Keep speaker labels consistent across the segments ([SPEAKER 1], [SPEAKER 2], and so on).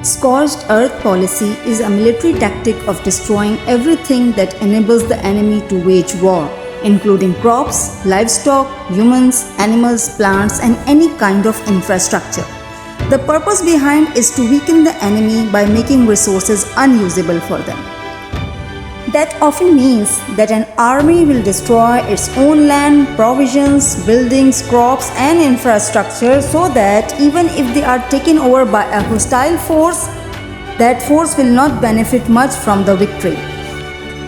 [SPEAKER 1] Scorched Earth Policy is a military tactic of destroying everything that enables the enemy to wage war, including crops, livestock, humans, animals, plants, and any kind of infrastructure. The purpose behind is to weaken the enemy by making resources unusable for them. That often means that an army will destroy its own land, provisions, buildings, crops, and infrastructure so that even if they are taken over by a hostile force, that force will not benefit much from the victory.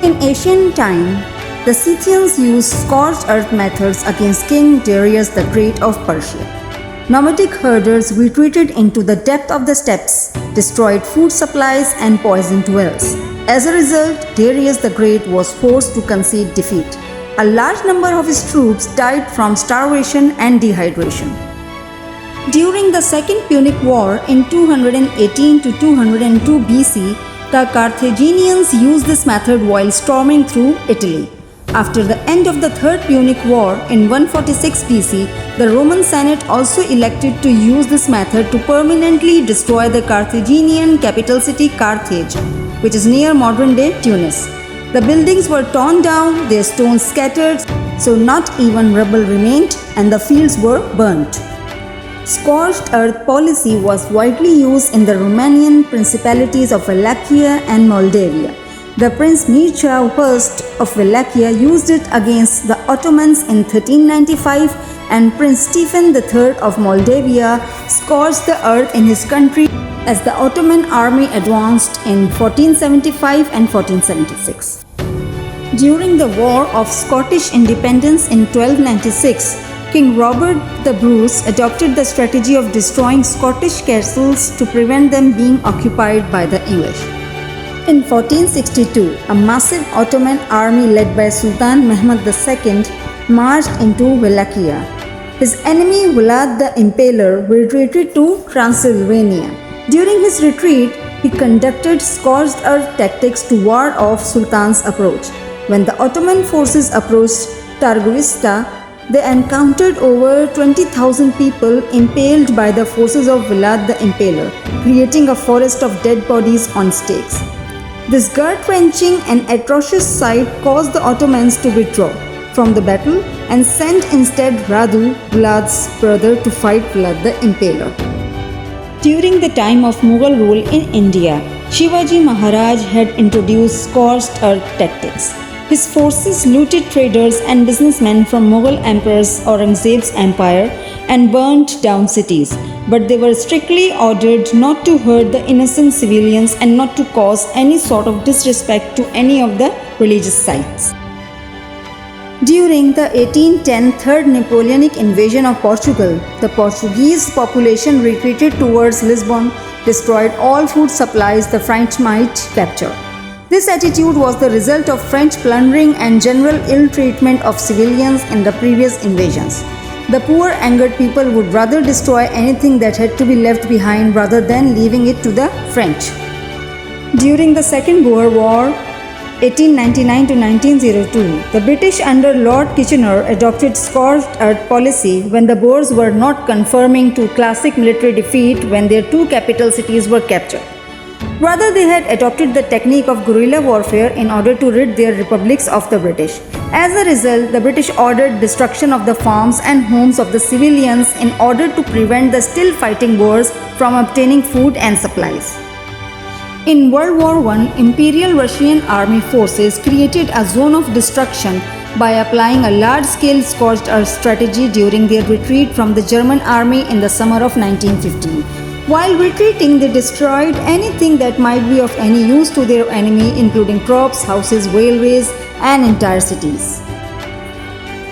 [SPEAKER 1] In ancient time, the Scythians used scorched earth methods against King Darius the Great of Persia. Nomadic herders retreated into the depth of the steppes, destroyed food supplies, and poisoned wells. As a result, Darius the Great was forced to concede defeat. A large number of his troops died from starvation and dehydration. During the Second Punic War in 218 to 202 BC, the Carthaginians used this method while storming through Italy. After the end of the Third Punic War in 146 BC, the Roman Senate also elected to use this method to permanently destroy the Carthaginian capital city Carthage, which is near modern-day Tunis. The buildings were torn down, their stones scattered, so not even rubble remained, and the fields were burnt. Scorched Earth Policy was widely used in the Romanian principalities of Wallachia and Moldavia. The Prince Mircea I of Wallachia used it against the Ottomans in 1395, and Prince Stephen III of Moldavia scorched the earth in his country as the Ottoman army advanced in 1475 and 1476. During the War of Scottish Independence in 1296, King Robert the Bruce adopted the strategy of destroying Scottish castles to prevent them being occupied by the English. In 1462, a massive Ottoman army led by Sultan Mehmed II marched into Wallachia. His enemy Vlad the Impaler retreated to Transylvania. During his retreat, he conducted scorched earth tactics to ward off Sultan's approach. When the Ottoman forces approached Targovista, they encountered over 20,000 people impaled by the forces of Vlad the Impaler, creating a forest of dead bodies on stakes. This gut-wrenching and atrocious sight caused the Ottomans to withdraw from the battle and sent instead Radu, Vlad's brother, to fight Vlad the Impaler. During the time of Mughal rule in India, Shivaji Maharaj had introduced scorched earth tactics. His forces looted traders and businessmen from Mughal Emperor's Aurangzeb's empire and burnt down cities, but they were strictly ordered not to hurt the innocent civilians and not to cause any sort of disrespect to any of the religious sites. During the 1810 Third Napoleonic invasion of Portugal, the Portuguese population retreated towards Lisbon, destroyed all food supplies the French might capture. This attitude was the result of French plundering and general ill treatment of civilians in the previous invasions. The poor, angered people would rather destroy anything that had to be left behind rather than leaving it to the French. During the Second Boer War, 1899 to 1902, the British under Lord Kitchener adopted Scorched Earth Policy when the Boers were not conforming to classic military defeat when their two capital cities were captured. Rather, they had adopted the technique of guerrilla warfare in order to rid their republics of the British. As a result, the British ordered destruction of the farms and homes of the civilians in order to prevent the still fighting Boers from obtaining food and supplies. In World War I, Imperial Russian Army forces created a zone of destruction by applying a large-scale scorched earth strategy during their retreat from the German army in the summer of 1915. While retreating, they destroyed anything that might be of any use to their enemy, including crops, houses, railways, and entire cities.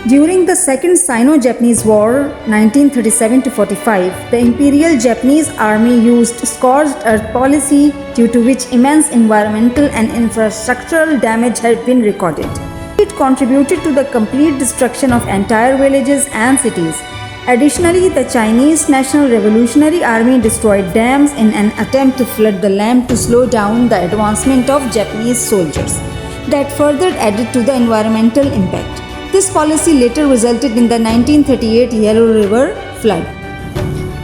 [SPEAKER 1] During the Second Sino-Japanese War, 1937-45, the Imperial Japanese Army used Scorched Earth Policy, due to which immense environmental and infrastructural damage had been recorded. It contributed to the complete destruction of entire villages and cities. Additionally, the Chinese National Revolutionary Army destroyed dams in an attempt to flood the land to slow down the advancement of Japanese soldiers. That further added to the environmental impact. This policy later resulted in the 1938 Yellow River flood.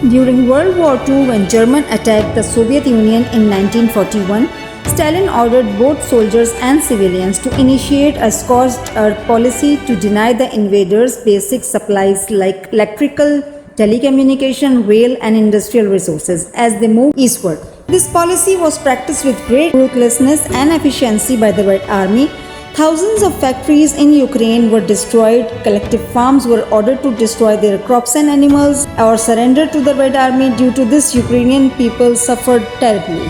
[SPEAKER 1] During World War II, when Germany attacked the Soviet Union in 1941, Stalin ordered both soldiers and civilians to initiate a scorched earth policy to deny the invaders basic supplies like electrical, telecommunication, rail, and industrial resources as they moved eastward. This policy was practiced with great ruthlessness and efficiency by the Red Army. Thousands of factories in Ukraine were destroyed, collective farms were ordered to destroy their crops and animals or surrender to the Red Army. Due to this, Ukrainian people suffered terribly.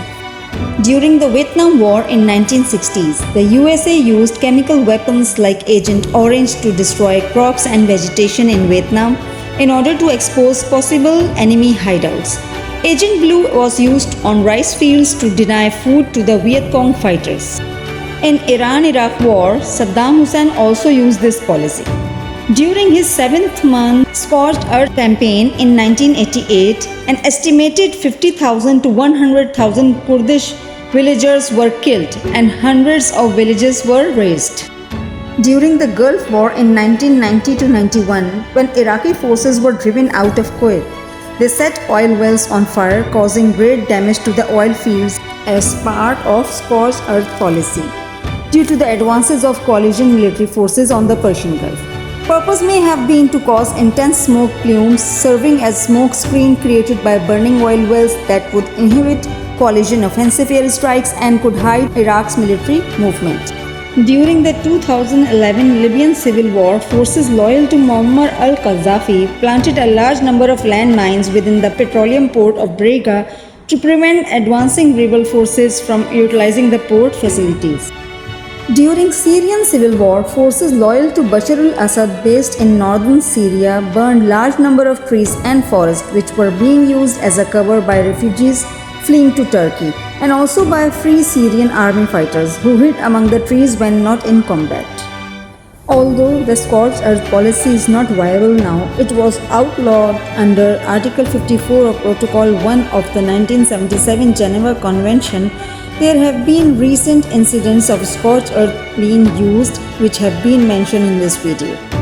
[SPEAKER 1] During the Vietnam War in 1960s, the USA used chemical weapons like Agent Orange to destroy crops and vegetation in Vietnam in order to expose possible enemy hideouts. Agent Blue was used on rice fields to deny food to the Viet Cong fighters. In Iran-Iraq war, Saddam Hussein also used this policy. During his 7th-month Scorched Earth campaign in 1988, an estimated 50,000 to 100,000 Kurdish villagers were killed and hundreds of villages were razed. During the Gulf War in 1990-91, when Iraqi forces were driven out of Kuwait, they set oil wells on fire, causing great damage to the oil fields as part of Scorched Earth Policy. Due to the advances of coalition military forces on the Persian Gulf. Purpose may have been to cause intense smoke plumes serving as smoke screen created by burning oil wells that would inhibit coalition offensive airstrikes and could hide Iraq's military movement. During the 2011 Libyan civil war, forces loyal to Muammar al-Gaddafi planted a large number of landmines within the petroleum port of Brega to prevent advancing rebel forces from utilizing the port facilities. During Syrian civil war, forces loyal to Bashar al-Assad based in northern Syria burned large number of trees and forests which were being used as a cover by refugees fleeing to Turkey and also by Free Syrian Army fighters who hid among the trees when not in combat. Although the Scorched Earth policy is not viable now, it was outlawed under Article 54 of Protocol 1 of the 1977 Geneva Convention. There have been recent incidents of scorched earth being used which have been mentioned in this video.